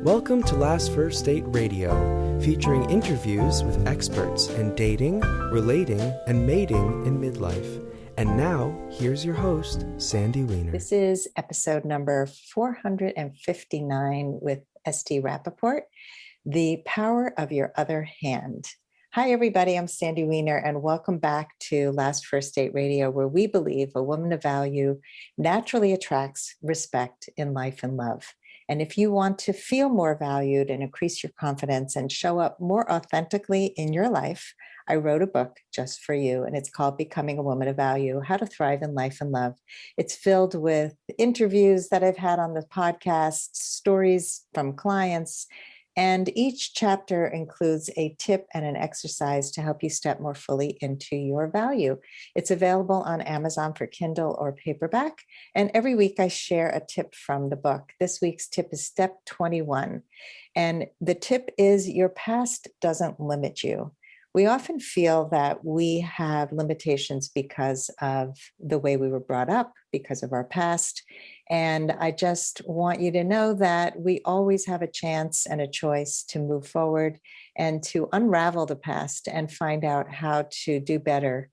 Welcome to Last First Date Radio, featuring interviews with experts in dating, relating, and mating in midlife. And now, here's your host, Sandy Weiner. This is episode number 459 with St. Rappaport, The Power of Your Other Hand. Hi, everybody. I'm Sandy Weiner, and welcome back to Last First Date Radio, where we believe a woman of value naturally attracts respect in life and love. And if you want to feel more valued and increase your confidence and show up more authentically in your life, I wrote a book just for you, and it's called Becoming a Woman of Value, How to Thrive in Life and Love. It's filled with interviews that I've had on the podcast, stories from clients, and each chapter includes a tip and an exercise to help you step more fully into your value. It's available on Amazon for Kindle or paperback. And every week I share a tip from the book. This week's tip is step 21. And the tip is your past doesn't limit you. We often feel that we have limitations because of the way we were brought up, because of our past. And I just want you to know that we always have a chance and a choice to move forward and to unravel the past and find out how to do better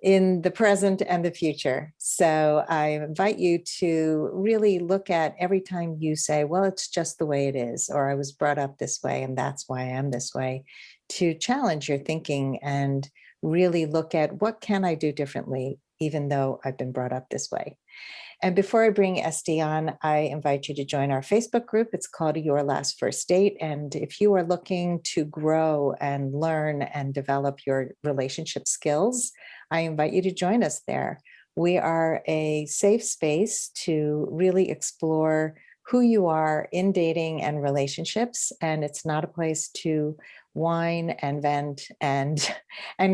in the present and the future. So I invite you to really look at every time you say, well, it's just the way it is, or I was brought up this way and that's why I am this way, to challenge your thinking and really look at what can I do differently, even though I've been brought up this way. And before I bring Esty on, I invite you to join our Facebook group. It's called Your Last First Date. And if you are looking to grow and learn and develop your relationship skills, I invite you to join us there. We are a safe space to really explore who you are in dating and relationships. And it's not a place to whine and vent and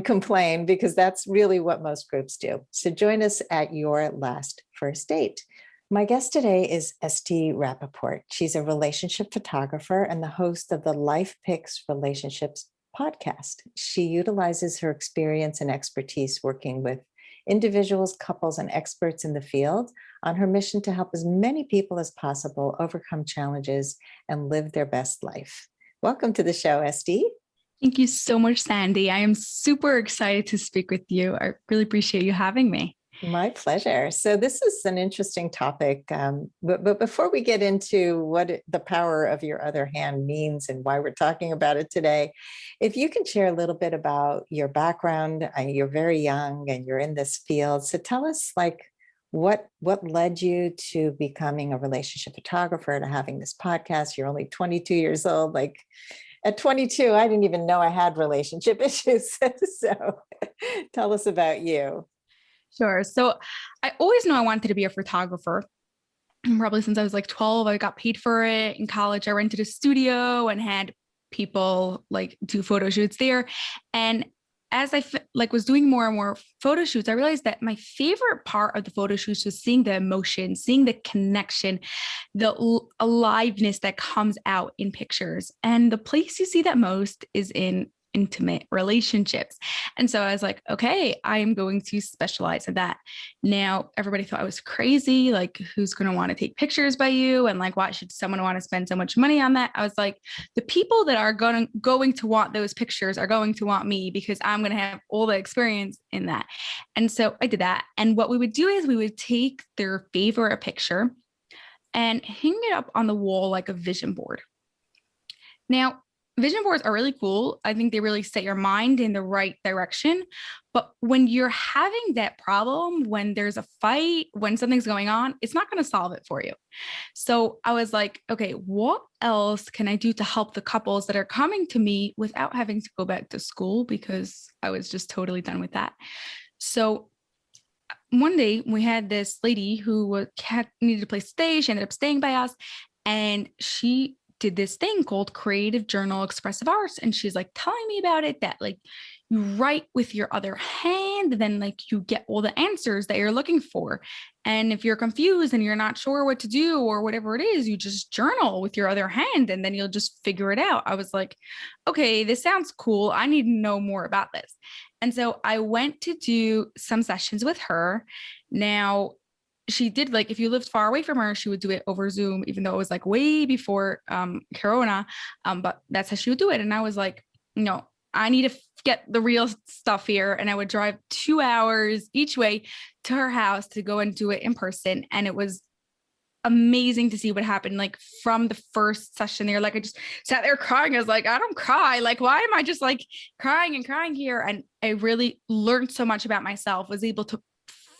complain, because that's really what most groups do. So join us at Your Last First Date. My guest today is St. Rappaport. She's a relationship photographer and the host of the LifePix Relationships Podcast. She utilizes her experience and expertise working with individuals, couples, and experts in the field on her mission to help as many people as possible overcome challenges and live their best life. Welcome to the show, Esty. Thank you so much, Sandy. I am super excited to speak with you. I really appreciate you having me. My pleasure. So this is an interesting topic, but before we get into what the power of your other hand means and why we're talking about it today, if you can share a little bit about your background. You're very young and you're in this field. So tell us, what led you to becoming a relationship photographer, to having this podcast? You're only 22 years old. At 22, I didn't even know I had relationship issues. So tell us about you. Sure. So I always knew I wanted to be a photographer. Probably since I was 12, I got paid for it. In college, I rented a studio and had people do photo shoots there. And as I was doing more and more photo shoots, I realized that my favorite part of the photo shoots was seeing the emotion, seeing the connection, the aliveness that comes out in pictures. And the place you see that most is in intimate relationships. And so I was like, okay, I am going to specialize in that. Now, everybody thought I was crazy. Who's going to want to take pictures by you? And why should someone want to spend so much money on that? I was like, the people that are going to want those pictures are going to want me, because I'm going to have all the experience in that. And so I did that. And what we would do is we would take their favorite picture and hang it up on the wall like a vision board. Now, vision boards are really cool. I think they really set your mind in the right direction. But when you're having that problem, when there's a fight, when something's going on, it's not going to solve it for you. So I was like, okay, what else can I do to help the couples that are coming to me without having to go back to school? Because I was just totally done with that. So one day we had this lady who needed a place to stay. She ended up staying by us, and she did this thing called Creative Journal Expressive Arts. And she's telling me about it, that you write with your other hand, then you get all the answers that you're looking for. And if you're confused and you're not sure what to do or whatever it is, you just journal with your other hand and then you'll just figure it out. I was like, okay, this sounds cool. I need to know more about this. And so I went to do some sessions with her. Now, she did, like, if you lived far away from her, she would do it over Zoom, even though it was like way before Corona. But that's how she would do it. And I was like, no, I need to get the real stuff here. And I would drive 2 hours each way to her house to go and do it in person. And it was amazing to see what happened. Like from the first session there, like I just sat there crying. I was like, I don't cry. Like, why am I just like crying and crying here? And I really learned so much about myself, was able to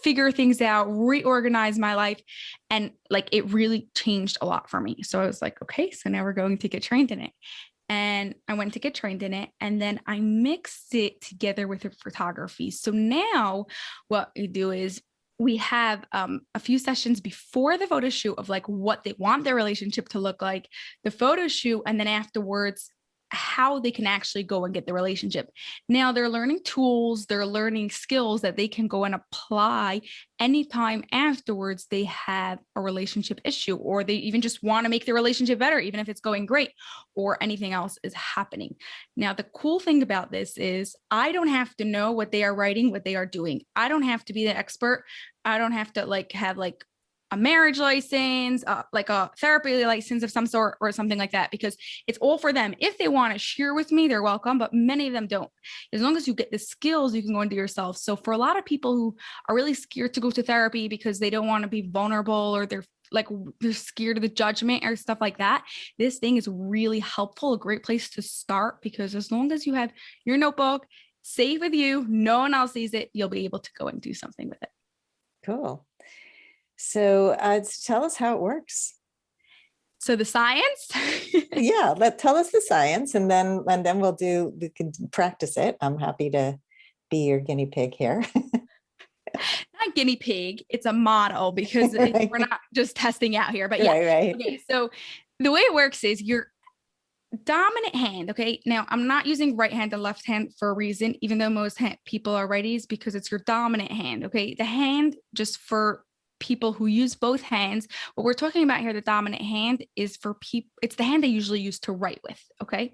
figure things out, reorganize my life. And like, it really changed a lot for me. So I was like, okay, so now we're going to get trained in it. And I went to get trained in it. And then I mixed it together with photography. So now what we do is we have a few sessions before the photo shoot of like what they want their relationship to look like, the photo shoot, and then afterwards, how they can actually go and get the relationship. Now they're learning tools, they're learning skills that they can go and apply anytime afterwards they have a relationship issue, or they even just want to make their relationship better, even if it's going great or anything else is happening. Now, the cool thing about this is I don't have to know what they are writing, what they are doing. I don't have to be the expert. I don't have to like have like a marriage license, like a therapy license of some sort or something like that, because it's all for them. If they want to share with me, they're welcome, but many of them don't. As long as you get the skills, you can go into yourself. So for a lot of people who are really scared to go to therapy because they don't want to be vulnerable, or they're scared of the judgment or stuff like that, this thing is really helpful, a great place to start, because as long as you have your notebook safe with you, no one else sees it, you'll be able to go and do something with it. Cool. So tell us how it works. So the science? Yeah, tell us the science, and then we can practice it. I'm happy to be your guinea pig here. Not guinea pig, it's a model, because Right. we're not just testing out here, but yeah. Right. Okay, so the way it works is your dominant hand. Okay, now I'm not using right hand and left hand for a reason, even though most people are righties, because it's your dominant hand. Okay, the hand, just for people who use both hands, what we're talking about here, the dominant hand, is for people, it's the hand they usually use to write with. Okay,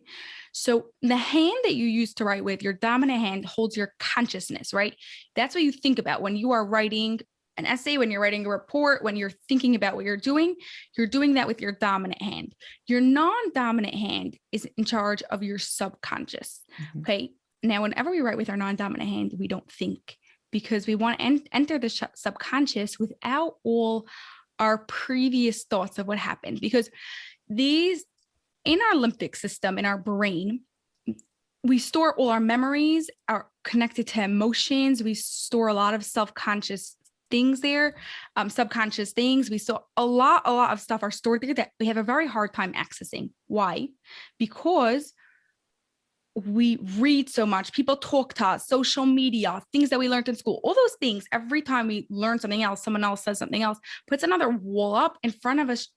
so the hand that you use to write with, your dominant hand, holds your consciousness, right? That's what you think about when you are writing an essay, when you're writing a report, when you're thinking about what you're doing that with your dominant hand. Your non-dominant hand is in charge of your subconscious. Mm-hmm. Okay, now whenever we write with our non-dominant hand, we don't think, because we want to enter the subconscious without all our previous thoughts of what happened. Because these, in our limbic system, in our brain, we store all our memories, are connected to emotions. We store a lot of self-conscious things there, subconscious things. We saw a lot of stuff are stored there that we have a very hard time accessing. Why? Because we read so much, people talk to us, social media, things that we learned in school, all those things. Every time we learn something else, someone else says something else, puts another wall up in front of us,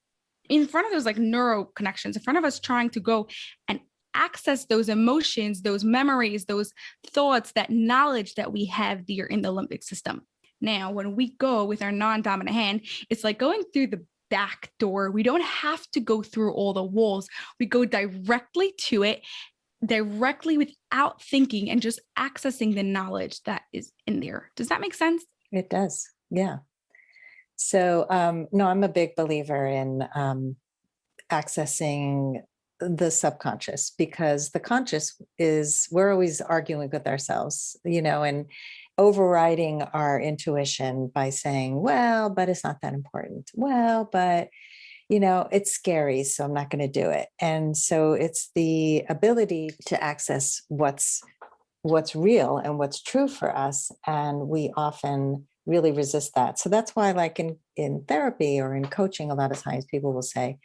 in front of those like neuro connections, in front of us, trying to go and access those emotions, those memories, those thoughts, that knowledge that we have there in the limbic system. Now, when we go with our non-dominant hand, it's like going through the back door. We don't have to go through all the walls. We go directly to it, directly without thinking, and just accessing the knowledge that is in there. Does that make sense? It does. Yeah. So, no, I'm a big believer in accessing the subconscious, because the conscious is, we're always arguing with ourselves, and overriding our intuition by saying, well, but it's not that important. Well, but it's scary, so I'm not going to do it. And so it's the ability to access what's real and what's true for us. And we often really resist that. So that's why, like in therapy or in coaching, a lot of times people will say,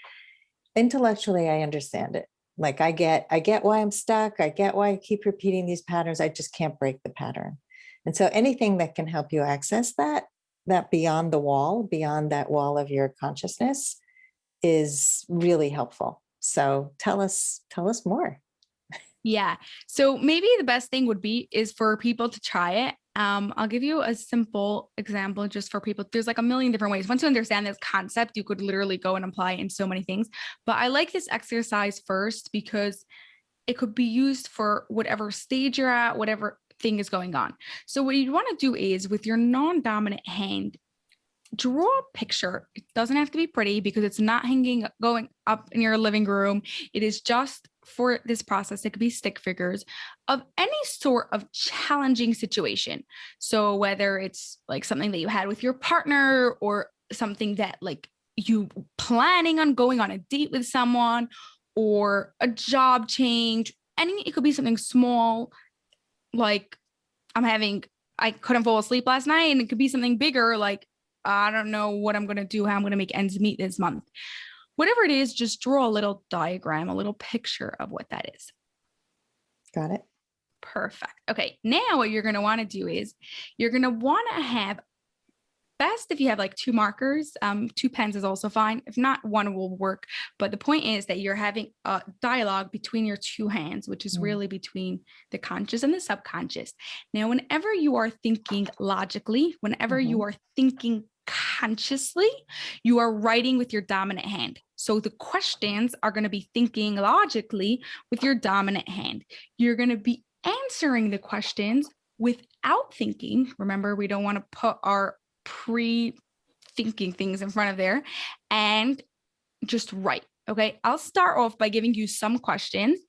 intellectually, I understand it. Like I get why I'm stuck. I get why I keep repeating these patterns. I just can't break the pattern. And so anything that can help you access that beyond that wall of your consciousness, is really helpful. So tell us more. Yeah. So maybe the best thing is for people to try it. I'll give you a simple example just for people. There's like a million different ways. Once you understand this concept, you could literally go and apply it in so many things. But I like this exercise first because it could be used for whatever stage you're at, whatever thing is going on. So what you want to do is, with your non-dominant hand, draw a picture. It doesn't have to be pretty because it's not going up in your living room. It is just for this process. It could be stick figures of any sort of challenging situation. So whether it's like something that you had with your partner or something that like you planning on going on a date with someone or a job change, it could be something small, like I couldn't fall asleep last night, and it could be something bigger, like I don't know what I'm going to do, how I'm going to make ends meet this month. Whatever it is, just draw a little diagram, a little picture of what that is. Got it. Perfect. Okay. Now what you're going to want to do is you're going to want to have, best if you have like 2 markers, 2 pens is also fine. If not, 1 will work. But the point is that you're having a dialogue between your 2 hands, which is really between the conscious and the subconscious. Now, whenever you are thinking logically, whenever you are thinking consciously, you are writing with your dominant hand. So the questions are going to be thinking logically with your dominant hand. You're going to be answering the questions without thinking. Remember, we don't want to put our pre-thinking things in front of there, and just write. Okay. I'll start off by giving you some questions.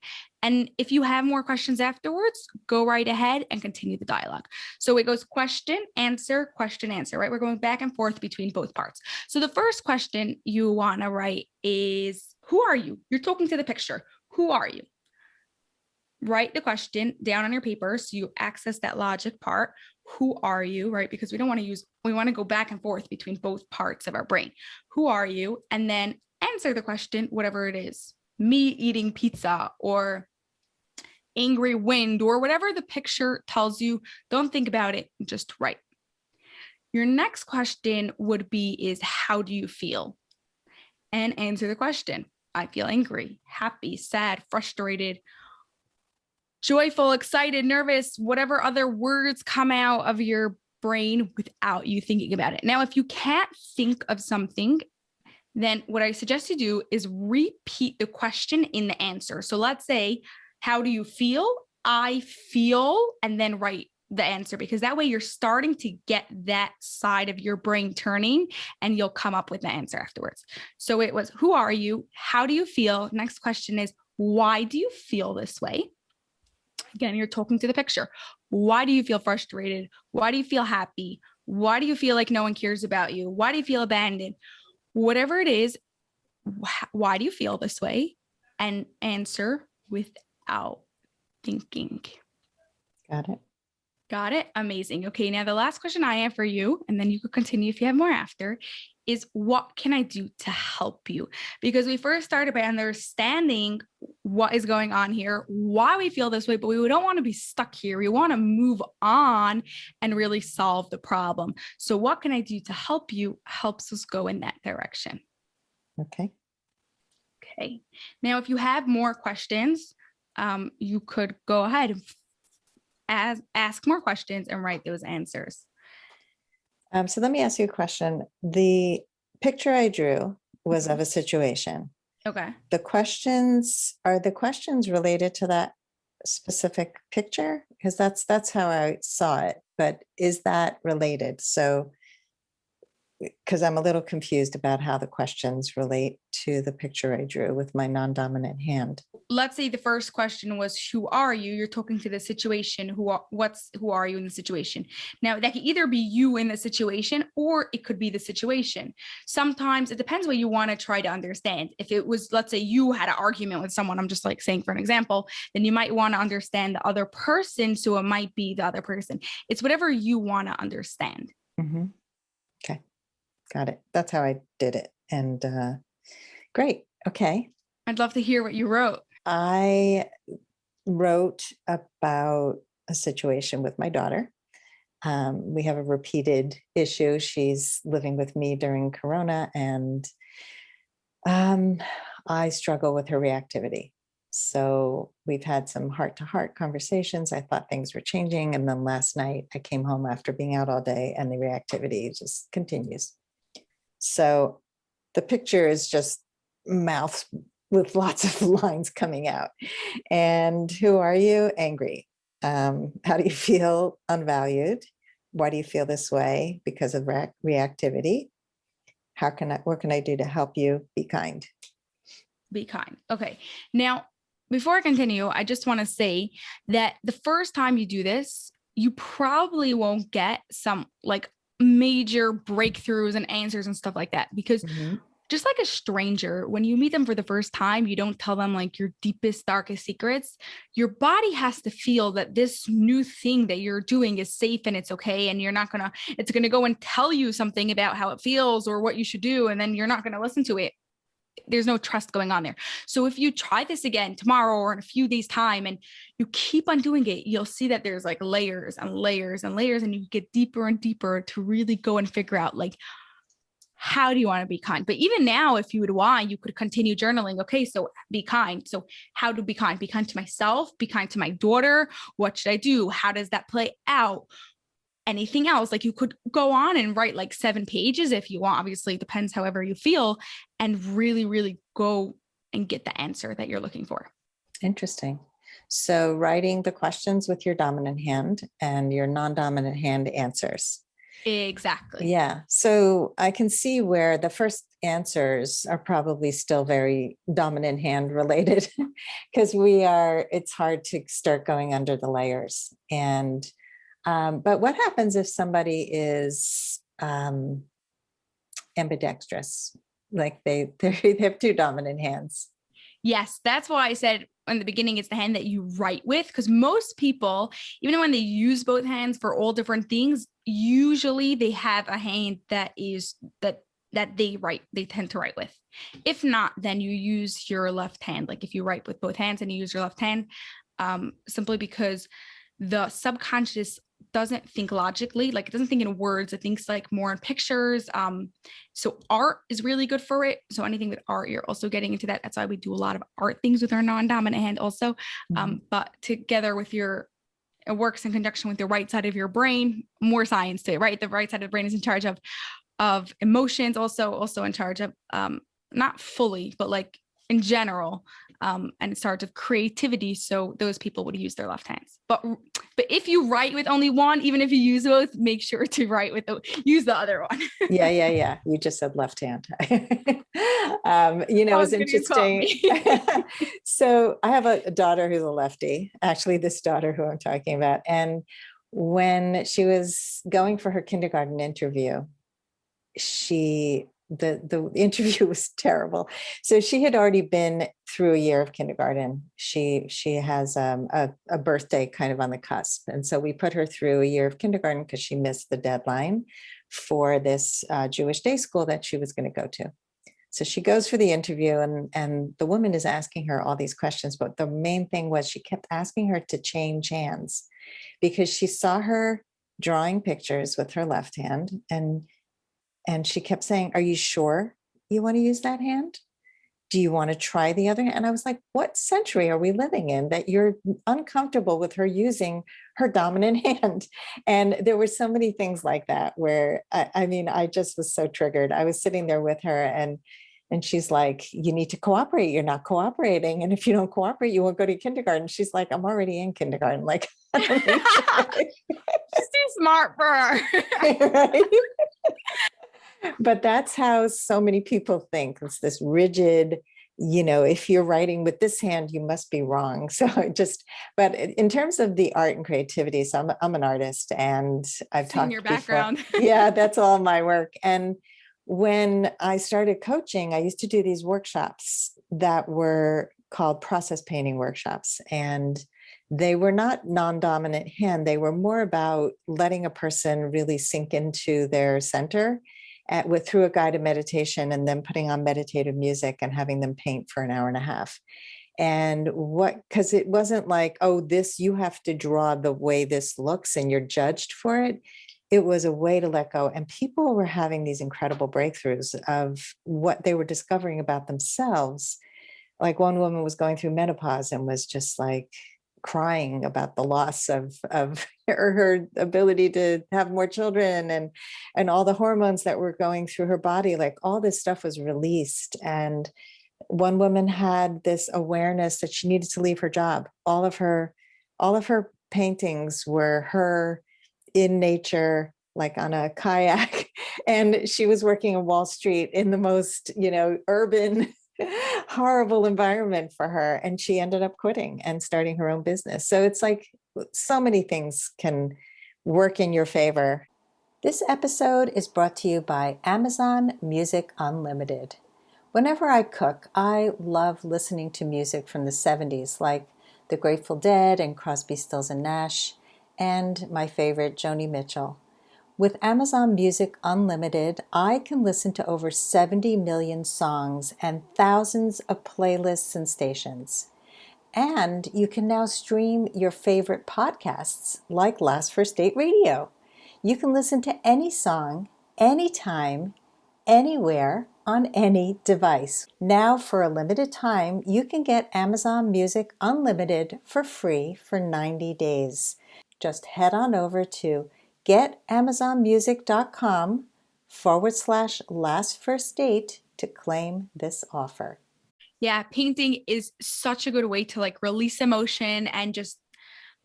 And if you have more questions afterwards, go right ahead and continue the dialogue. So it goes question, answer, right? We're going back and forth between both parts. So the first question you want to write is, who are you? You're talking to the picture. Who are you? Write the question down on your paper so you access that logic part. Who are you, right? Because we want to go back and forth between both parts of our brain. Who are you? And then answer the question, whatever it is. Me eating pizza or angry wind or whatever the picture tells you. Don't think about it, just write. Your next question would be is, how do you feel? And answer the question. I feel angry, happy, sad, frustrated, joyful, excited, nervous, whatever other words come out of your brain without you thinking about it. Now, if you can't think of something, then what I suggest you do is repeat the question in the answer. So let's say, how do you feel? I feel, and then write the answer, because that way you're starting to get that side of your brain turning and you'll come up with the answer afterwards. So it was, who are you? How do you feel? Next question is, why do you feel this way? Again, you're talking to the picture. Why do you feel frustrated? Why do you feel happy? Why do you feel like no one cares about you? Why do you feel abandoned? Whatever it is, why do you feel this way? And answer without thinking. Got it. Got it? Amazing. Okay, now the last question I have for you, and then you could continue if you have more after, is what can I do to help you? Because we first started by understanding what is going on here, why we feel this way, but we don't want to be stuck here. We want to move on and really solve the problem. So what can I do to help you helps us go in that direction. Okay. Okay. Now, if you have more questions, you could go ahead and ask more questions and write those answers. So let me ask you a question. The picture I drew was of a situation. Okay. Are the questions related to that specific picture? Because that's how I saw it, but is that related? So, because I'm a little confused about how the questions relate to the picture I drew with my non-dominant hand. Let's say the first question was, who are you? You're talking to the situation. Who are you in the situation? Now, that could either be you in the situation or it could be the situation. Sometimes it depends what you want to try to understand. If it was, let's say you had an argument with someone, I'm just like saying for an example, then you might want to understand the other person. So it might be the other person. It's whatever you want to understand. Mm-hmm. Okay. Got it. That's how I did it. And great. Okay. I'd love to hear what you wrote. I wrote about a situation with my daughter. We have a repeated issue. She's living with me during Corona, and I struggle with her reactivity. So we've had some heart-to-heart conversations. I thought things were changing. And then last night I came home after being out all day and the reactivity just continues. So the picture is just mouth with lots of lines coming out. And who are you? Angry. How do you feel? Unvalued. Why do you feel this way? Because of reactivity. what can I do to help you be kind? Be kind. Okay. Now, before I continue, I just want to say that the first time you do this, you probably won't get some like major breakthroughs and answers and stuff like that, because just like a stranger, when you meet them for the first time, you don't tell them like your deepest, darkest secrets. Your body has to feel that this new thing that you're doing is safe and it's okay. And it's going to go and tell you something about how it feels or what you should do. And then you're not going to listen to it. There's no trust going on there. So if you try this again tomorrow or in a few days time and you keep on doing it, you'll see that there's like layers and layers and layers, and you get deeper and deeper to really go and figure out like, how do you want to be kind? But even now, if you would want, you could continue journaling. Okay, so be kind. So how to be kind? Be kind to myself, be kind to my daughter. What should I do? How does that play out? Anything else? Like you could go on and write like 7 pages if you want. Obviously, it depends however you feel, and really, really go and get the answer that you're looking for. Interesting. So writing the questions with your dominant hand and your non-dominant hand answers. Exactly. Yeah. So I can see where the first answers are probably still very dominant hand related because it's hard to start going under the layers. And, but what happens if somebody is ambidextrous? Like they have 2 dominant hands. Yes, that's why I said in the beginning, it's the hand that you write with, because most people, even when they use both hands for all different things, usually they have a hand that they tend to write with. If not, then you use your left hand. Like if you write with both hands and you use your left hand, simply because the subconscious doesn't think logically, like it doesn't think in words, it thinks like more in pictures. So art is really good for it. So anything with art, you're also getting into that. That's why we do a lot of art things with our non-dominant hand also. But together with it works in conjunction with the right side of your brain, more science to it, right? The right side of the brain is in charge of emotions, also in charge of, not fully, but like in general, and in charge of creativity. So those people would use their left hands. But if you write with only one, even if you use both, make sure to use the other one. Yeah. You just said left hand. It's interesting. So I have a daughter who's a lefty, actually this daughter who I'm talking about. And when she was going for her kindergarten interview, the interview was terrible. So she had already been through a year of kindergarten. She has a birthday kind of on the cusp. And so we put her through a year of kindergarten because she missed the deadline for this Jewish day school that she was going to go to. So she goes for the interview and the woman is asking her all these questions. But the main thing was she kept asking her to change hands because she saw her drawing pictures with her left hand. And she kept saying, are you sure you want to use that hand? Do you want to try the other hand? And I was like, what century are we living in that you're uncomfortable with her using her dominant hand? And there were so many things like that where, I just was so triggered. I was sitting there with her and she's like, you need to cooperate. You're not cooperating. And if you don't cooperate, you won't go to kindergarten. She's like, I'm already in kindergarten. Like, she's too smart for her. Right? But that's how so many people think. It's this rigid, if you're writing with this hand, you must be wrong. But in terms of the art and creativity, so I'm an artist and I've talked your background. Yeah, that's all my work. And when I started coaching, I used to do these workshops that were called process painting workshops. And they were not non-dominant hand. They were more about letting a person really sink into their center through a guided meditation and then putting on meditative music and having them paint for an hour and a half. And because it wasn't like, you have to draw the way this looks and you're judged for it. It was a way to let go. And people were having these incredible breakthroughs of what they were discovering about themselves. Like one woman was going through menopause and was just like crying about the loss of her ability to have more children and all the hormones that were going through her body. Like all this stuff was released. And one woman had this awareness that she needed to leave her job. All of her paintings were her in nature, like on a kayak, and she was working in Wall Street in the most, urban, horrible environment for her. And she ended up quitting and starting her own business. So it's like so many things can work in your favor. This episode is brought to you by Amazon Music Unlimited. Whenever I cook, I love listening to music from the 70s, like the Grateful Dead and Crosby, Stills and Nash, and my favorite, Joni Mitchell. With Amazon Music Unlimited, I can listen to over 70 million songs and thousands of playlists and stations. And you can now stream your favorite podcasts like Last First Date Radio. You can listen to any song, anytime, anywhere, on any device. Now, for a limited time, you can get Amazon Music Unlimited for free for 90 days. Just head on over to getamazonmusic.com/lastfirstdate to claim this offer. Yeah, painting is such a good way to like release emotion and just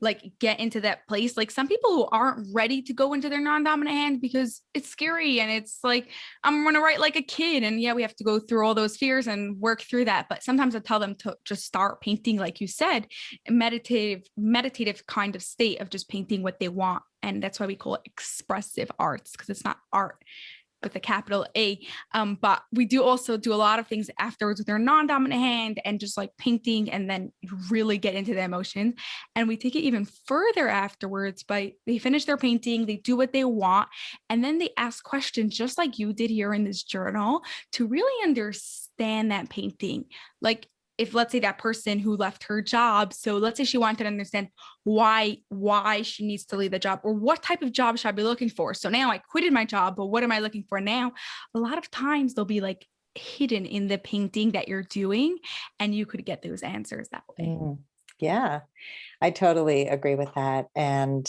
like get into that place. Like some people who aren't ready to go into their non-dominant hand because it's scary and it's like, I'm going to write like a kid. And yeah, we have to go through all those fears and work through that. But sometimes I tell them to just start painting, like you said, a meditative kind of state of just painting what they want. And that's why we call it expressive arts, because it's not art with a capital A. But we do also do a lot of things afterwards with our non-dominant hand and just like painting, and then really get into the emotions. And we take it even further afterwards by they finish their painting, they do what they want, and then they ask questions just like you did here in this journal to really understand that painting. Like if let's say that person who left her job, so let's say she wanted to understand why she needs to leave the job, or what type of job should I be looking for? So now I quitted my job, but what am I looking for now? A lot of times they'll be like hidden in the painting that you're doing, and you could get those answers that way. Yeah, I totally agree with that. And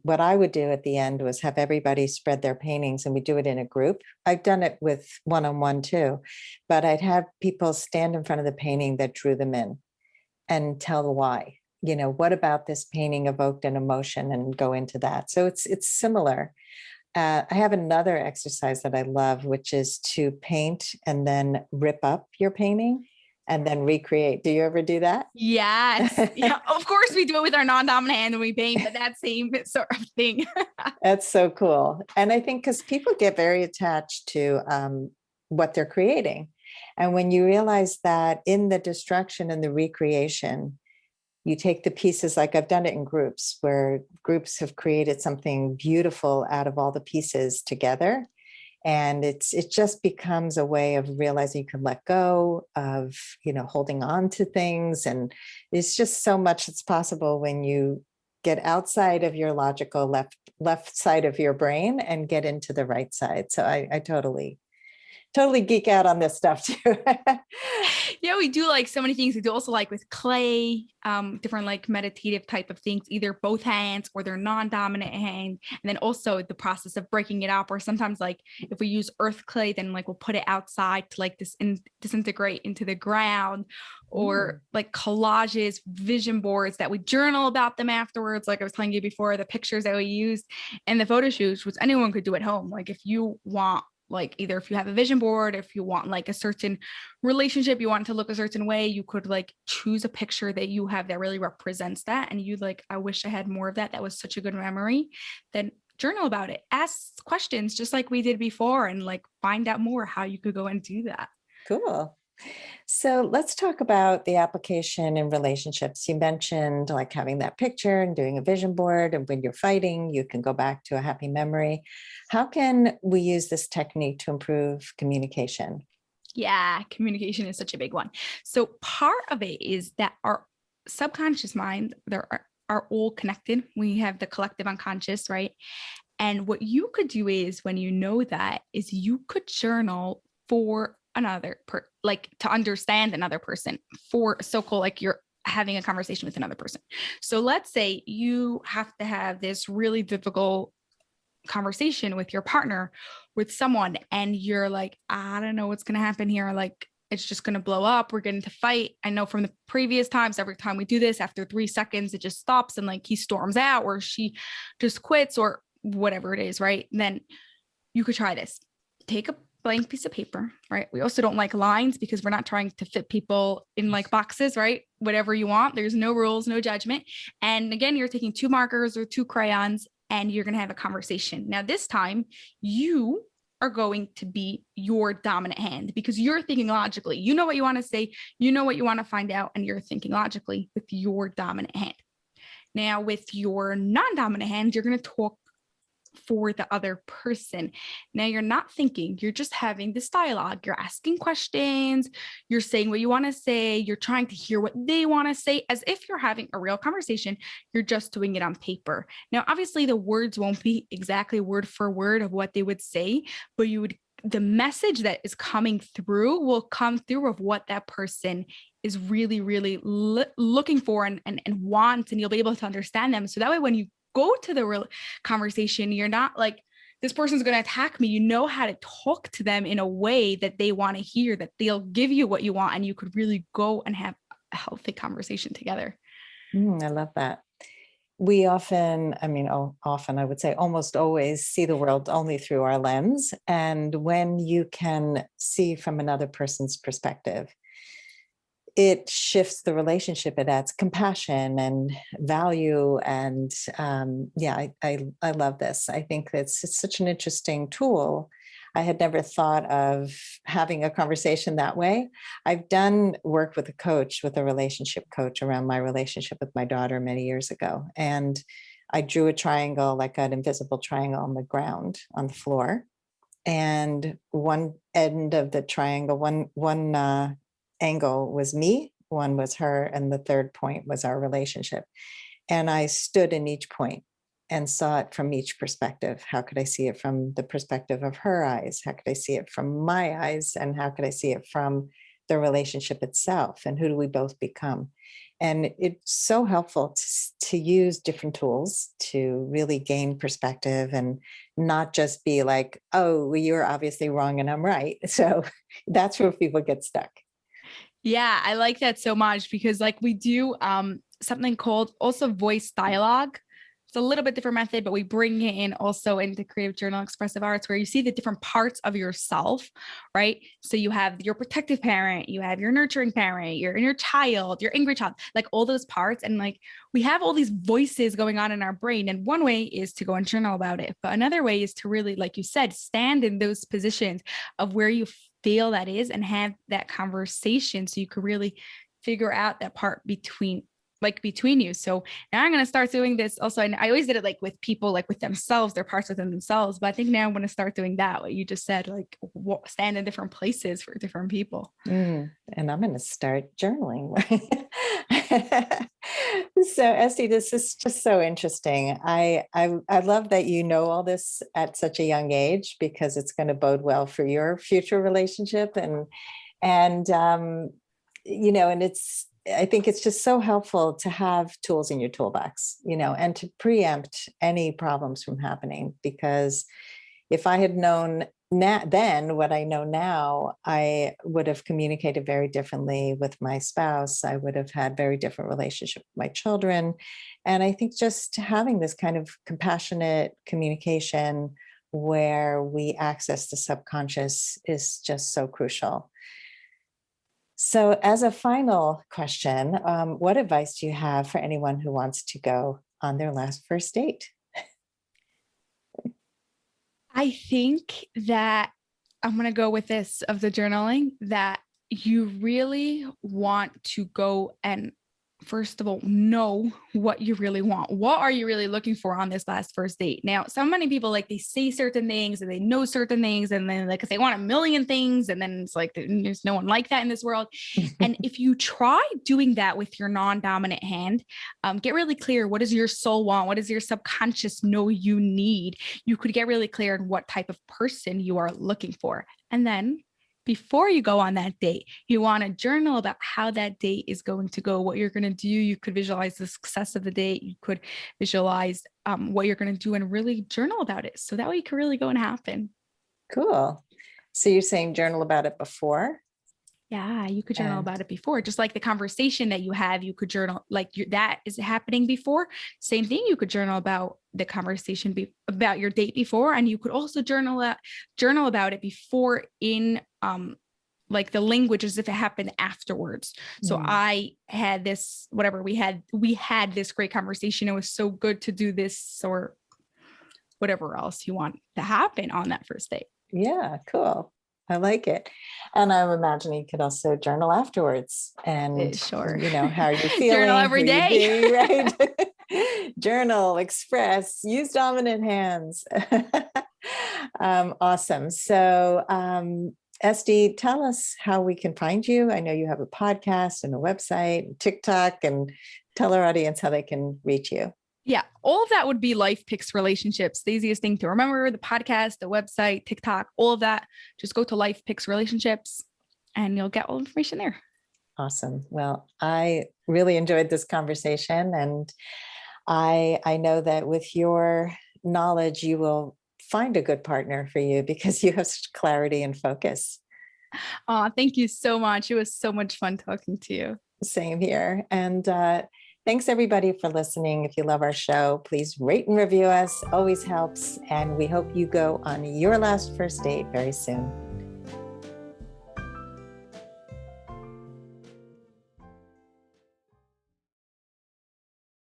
what I would do at the end was have everybody spread their paintings, and we do it in a group. I've done it with one-on-one too, but I'd have people stand in front of the painting that drew them in and tell why. What about this painting evoked an emotion, and go into that. So it's similar. I have another exercise that I love, which is to paint and then rip up your painting and then recreate. Do you ever do that? Yes. Yeah, of course we do it with our non-dominant hand when we paint, but that same sort of thing. That's so cool. And I think because people get very attached to what they're creating. And when you realize that in the destruction and the recreation, you take the pieces, like I've done it in groups where groups have created something beautiful out of all the pieces together. And it just becomes a way of realizing you can let go of, holding on to things. And it's just so much that's possible when you get outside of your logical left side of your brain and get into the right side. So I totally geek out on this stuff too. Yeah, we do like so many things. We do also like with clay, different like meditative type of things, either both hands or their non-dominant hand. And then also the process of breaking it up, or sometimes like if we use earth clay, then like we'll put it outside to like disintegrate into the ground, or like collages, vision boards that we journal about them afterwards. Like I was telling you before, the pictures that we used and the photo shoots, which anyone could do at home. Like if you want, like either if you have a vision board, if you want like a certain relationship, you want it to look a certain way, you could like choose a picture that you have that really represents that. And you like, I wish I had more of that. That was such a good memory. Then journal about it, ask questions just like we did before, and like find out more how you could go and do that. Cool. So let's talk about the application in relationships. You mentioned like having that picture and doing a vision board, and when you're fighting, you can go back to a happy memory. How can we use this technique to improve communication? Yeah, communication is such a big one. So part of it is that our subconscious mind, are all connected. We have the collective unconscious, right? And what you could do is, when you know that, is you could journal for another like to understand another person, for so-called like you're having a conversation with another person. So let's say you have to have this really difficult conversation with your partner, with someone, and you're like, I don't know what's going to happen here. Like, it's just going to blow up. We're getting to fight. I know from the previous times, every time we do this, after 3 seconds, it just stops and like he storms out, or she just quits, or whatever it is, right? Then you could try this. Take a blank piece of paper, right? We also don't like lines because we're not trying to fit people in like boxes, right? Whatever you want. There's no rules, no judgment. And again, you're taking 2 markers or 2 crayons and you're going to have a conversation. Now, this time you are going to be your dominant hand because you're thinking logically. You know what you want to say, you know what you want to find out, and you're thinking logically with your dominant hand. Now, with your non-dominant hand, you're going to talk for the other person. Now you're not thinking, you're just having this dialogue. You're asking questions, you're saying what you want to say, you're trying to hear what they want to say as if you're having a real conversation. You're just doing it on paper. Now, obviously the words won't be exactly word for word of what they would say, but the message that is coming through will come through of what that person is really, really looking for and wants, and you'll be able to understand them. So that way, when you go to the real conversation, you're not like, this person's going to attack me. You know how to talk to them in a way that they want to hear, that they'll give you what you want, and you could really go and have a healthy conversation together. I love that. We often, I would say almost always see the world only through our lens. And when you can see from another person's perspective, it shifts the relationship. It adds compassion and value. And I love this. I think it's such an interesting tool. I had never thought of having a conversation that way. I've done work with a relationship coach around my relationship with my daughter many years ago. And I drew a triangle, like an invisible triangle on the ground, on the floor. And one end of the triangle, one angle was me, one was her, and the third point was our relationship. And I stood in each point and saw it from each perspective. How could I see it from the perspective of her eyes? How could I see it from my eyes? And how could I see it from the relationship itself? And who do we both become? And it's so helpful to use different tools to really gain perspective and not just be like, oh, well, you're obviously wrong and I'm right. So that's where people get stuck. Yeah, I like that so much because like we do something called also voice dialogue. It's a little bit different method, but we bring it in also into creative journal expressive arts where you see the different parts of yourself, right? So you have your protective parent, you have your nurturing parent, your inner child, your angry child, like all those parts. And like we have all these voices going on in our brain. And one way is to go and journal about it. But another way is to really, like you said, stand in those positions of where you feel that is and have that conversation so you could really figure out that part between you. So now I'm going to start doing this also. And I always did it like with people, like with themselves, their parts within themselves. But I think now I'm going to start doing that. What you just said, like stand in different places for different people. And I'm going to start journaling. So Esty, this is just so interesting. I love that you know all this at such a young age because it's going to bode well for your future relationship. And I think it's just so helpful to have tools in your toolbox, and to preempt any problems from happening. Because if I had known then what I know now, I would have communicated very differently with my spouse. I would have had very different relationship with my children. And I think just having this kind of compassionate communication where we access the subconscious is just so crucial. So as a final question, what advice do you have for anyone who wants to go on their last first date? I think that I'm going to go with this of the journaling, that you really want to go and first of all, know what you really want. What are you really looking for on this last first date? Now, so many people like they say certain things and they know certain things and then like they want a million things and then it's like there's no one like that in this world. And if you try doing that with your non-dominant hand, get really clear. What does your soul want? What does your subconscious know you need? You could get really clear on what type of person you are looking for. And then before you go on that date, you want to journal about how that date is going to go, what you're going to do. You could visualize the success of the date. You could visualize what you're going to do and really journal about it. So that way you can really go and happen. Cool. So you're saying journal about it before? Yeah, you could journal And about it before, just like the conversation that you have, you could journal that is happening before. Same thing. You could journal about the conversation about your date before, and you could also journal about it before in like the language as if it happened afterwards. So I had this, whatever we had this great conversation. It was so good to do this, or whatever else you want to happen on that first date. yeah, cool. I like it. And I'm imagining you could also journal afterwards and, Sure. how are you feeling? Journal every Who you day. being, right? Journal, express, use dominant hands. Awesome. So, Esty, tell us how we can find you. I know you have a podcast and a website, TikTok, and tell our audience how they can reach you. Yeah, all of that would be LifePix Relationships. The easiest thing to remember: the podcast, the website, TikTok, all of that. Just go to LifePix Relationships and you'll get all the information there. Awesome. Well, I really enjoyed this conversation, and I know that with your knowledge, you will find a good partner for you because you have such clarity and focus. Thank you so much. It was so much fun talking to you. Same here. And thanks everybody for listening. If you love our show, please rate and review us. Always helps. And we hope you go on your last first date very soon.